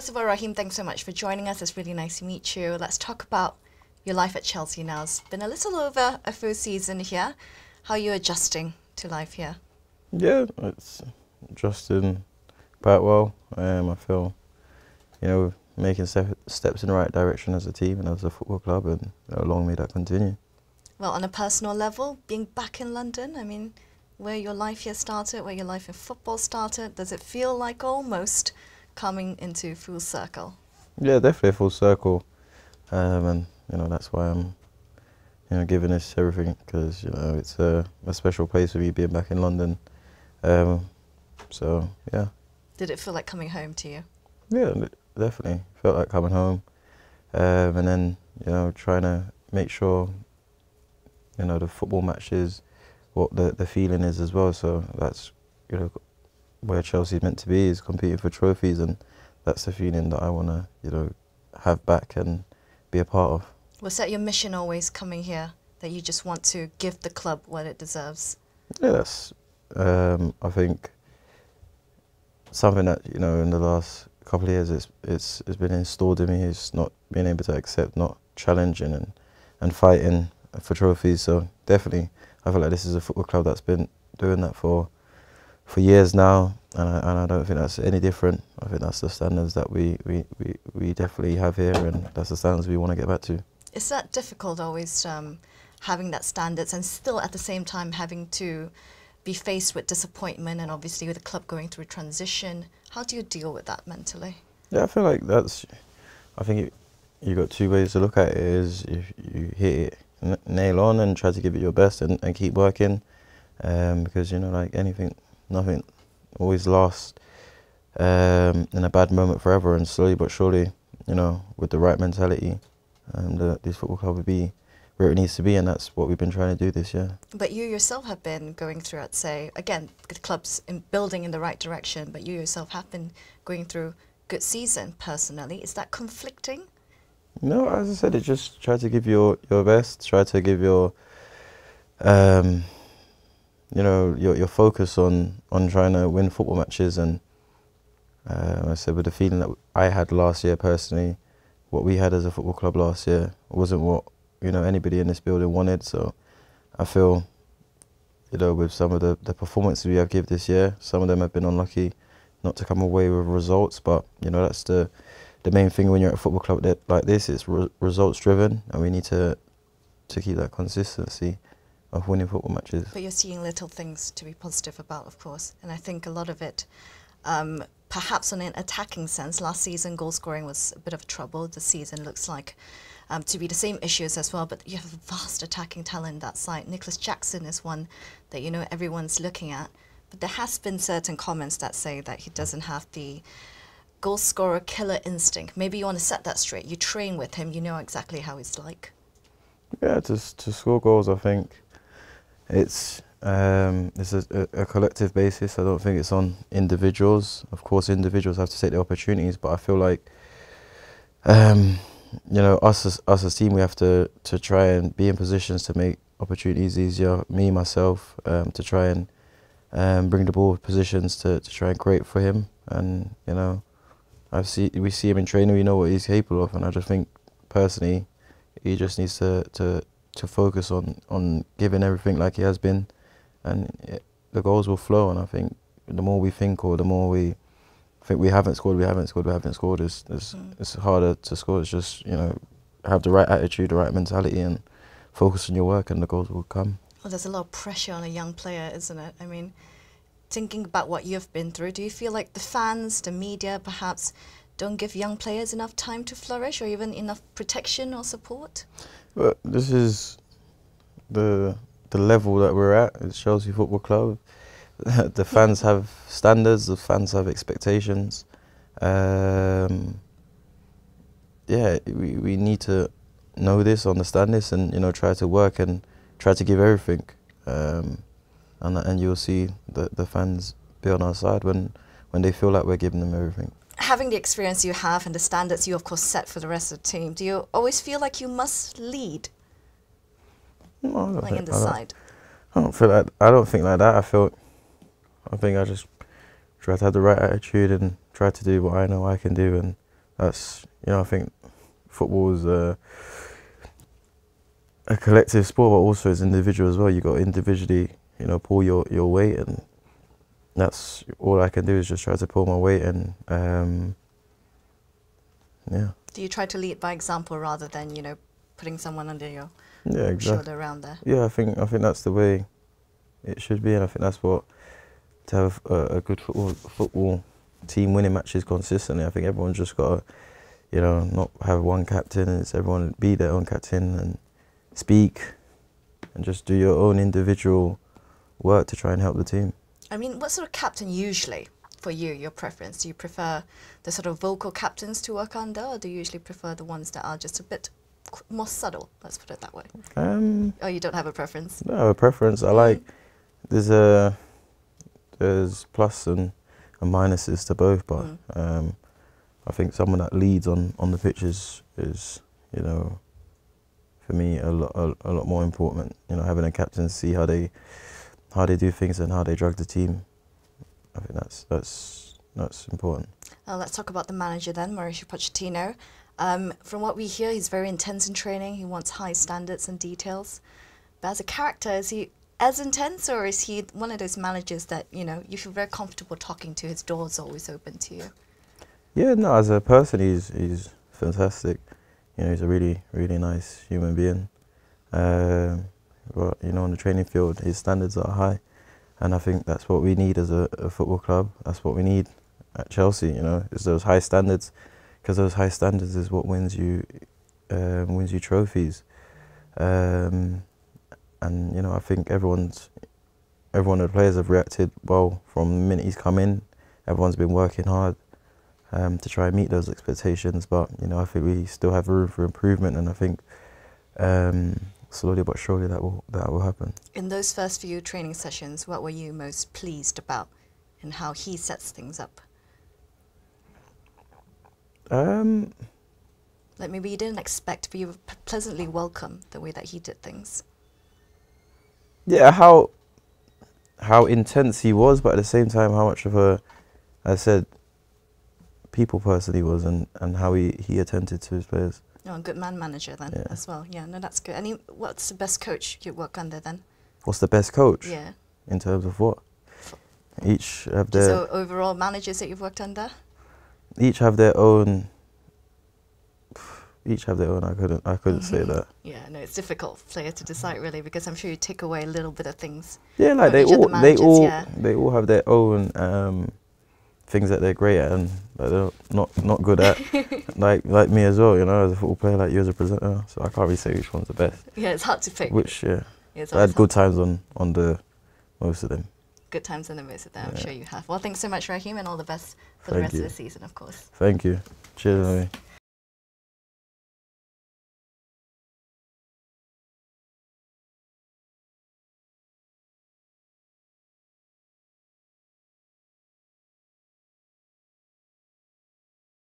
First of all, Raheem, thanks so much for joining us. It's really nice to meet you. Let's talk about your life at Chelsea now. It's been a little over a full season here. How are you adjusting to life here? Yeah, it's adjusting quite well. I feel, making steps in the right direction as a team and as a football club, and long may that continue. Well, on a personal level, being back in London, I mean, where your life here started, where your life in football started, does it feel like almost coming into full circle? Yeah, definitely a full circle, and that's why I'm, giving this everything, because it's a special place for me being back in London. So yeah. Did it feel like coming home to you? Yeah, definitely felt like coming home, and then trying to make sure the football match is what the feeling is as well. So that's where Chelsea's meant to be, is competing for trophies, and that's the feeling that I want to have back and be a part of. Was that your mission always coming here, that you just want to give the club what it deserves? Yeah, that's I think something that in the last couple of years it's been installed in me, is not being able to accept not challenging and fighting for trophies. So definitely I feel like this is a football club that's been doing that for years now, and I don't think that's any different. I think that's the standards that we definitely have here, and that's the standards we want to get back to. Is that difficult always, having that standards and still at the same time having to be faced with disappointment, and obviously with the club going through transition? How do you deal with that mentally? Yeah, I feel like I think you got two ways to look at it. Is if you hit it nail on and try to give it your best and keep working, because like anything, nothing always lasts in a bad moment forever, and slowly but surely, with the right mentality, this football club will be where it needs to be, and that's what we've been trying to do this year. But you yourself have been going through, I'd say, again, the club's building in the right direction, but you yourself have been going through good season personally. Is that conflicting? No, as I said, just try to give your best, try to give your your focus on trying to win football matches. And I said, with the feeling that I had last year personally, what we had as a football club last year wasn't what anybody in this building wanted. So I feel with some of the performances we have given this year, some of them have been unlucky not to come away with results, but that's the main thing when you're at a football club like this. It's results driven, and we need to keep that consistency of winning football matches. But you're seeing little things to be positive about, of course, and I think a lot of it, perhaps on an attacking sense, last season goal scoring was a bit of trouble. This season looks like to be the same issues as well, but you have a vast attacking talent that side. Nicholas Jackson is one that everyone's looking at, but there has been certain comments that say that he doesn't have the goal scorer killer instinct. Maybe you want to set that straight. You train with him, you know exactly how he's like. Yeah, to score goals, I think it's a collective basis. I don't think it's on individuals. Of course, individuals have to take the opportunities, but I feel like us as a team, we have to try and be in positions to make opportunities easier. Me, myself, to try and bring the ball positions to try and create for him. And we see him in training. We know what he's capable of, and I just think personally, he just needs to focus on giving everything like he has been, and the goals will flow. And I think the more we think, or the more we think we haven't scored, it's harder to score. It's just have the right attitude, the right mentality, and focus on your work, and the goals will come. Well, there's a lot of pressure on a young player, isn't it? I mean, thinking about what you've been through, do you feel like the fans, the media perhaps don't give young players enough time to flourish, or even enough protection or support? But this is the level that we're at. It's Chelsea Football Club. The fans have standards, the fans have expectations. Yeah, we need to know this, understand this, and try to work and try to give everything. And you'll see the fans be on our side when they feel like we're giving them everything. Having the experience you have and the standards you of course set for the rest of the team, do you always feel like you must lead? No, like in the side? I don't think like that. I think I just try to have the right attitude and try to do what I know I can do, and that's, you know, I think football is a collective sport, but also as individual as well. You got to individually, you know, pull your weight, and that's all I can do is just try to pull my weight, and yeah. Do you try to lead by example rather than, you know, putting someone under your shoulder around there? Yeah, I think that's the way it should be, and I think that's what, to have a good football team winning matches consistently. I think everyone's just got to, you know, not have one captain, and it's everyone be their own captain and speak and just do your own individual work to try and help the team. I mean, what sort of captain usually for you, your preference? Do you prefer the sort of vocal captains to work under, or do you usually prefer the ones that are just a bit more subtle? Let's put it that way. Oh, you don't have a preference? No, a preference. I like, there's plus and minuses to both, but I think someone that leads on the pitch is, you know, for me a lot more important. You know, having a captain, see how they do things and how they drag the team. I think that's important. Let's talk about the manager then, Mauricio Pochettino. From what we hear, he's very intense in training. He wants high standards and details. But as a character, is he as intense, or is he one of those managers that, you know, you feel very comfortable talking to? His door's always open to you. Yeah, no, as a person, he's fantastic. You know, he's a really nice human being. But, you know, on the training field, his standards are high. And I think that's what we need as a football club. That's what we need at Chelsea, you know, is those high standards. Because those high standards is what wins you trophies. And, you know, I think everyone of the players have reacted well from the minute he's come in. Everyone's been working hard to try and meet those expectations. But, you know, I think we still have room for improvement, and I think slowly but surely that will happen. In those first few training sessions, what were you most pleased about in how he sets things up? Like maybe you didn't expect, but you were pleasantly welcome the way that he did things. Yeah, how intense he was, but at the same time how much of I said, people person he was, and how he attended to his players. Oh, a good manager then as well. Yeah, no, that's good. And what's the best coach you work under then? What's the best coach? Yeah. In terms of what? Each have their... So overall managers that you've worked under? Each have their own. I couldn't say that. Yeah, no, it's difficult player to decide really, because I'm sure you take away a little bit of things. Yeah, like they all have their own things that they're great at and that they're not good at. like me as well, you know, as a football player, like you as a presenter. So I can't really say which one's the best. Yeah, it's hard to pick. Which I had good times on the most of them. Good times on the most of them, I'm sure you have. Well, thanks so much, Raheem, and all the best for the rest of the season, of course. Thank you. Cheers, Amy.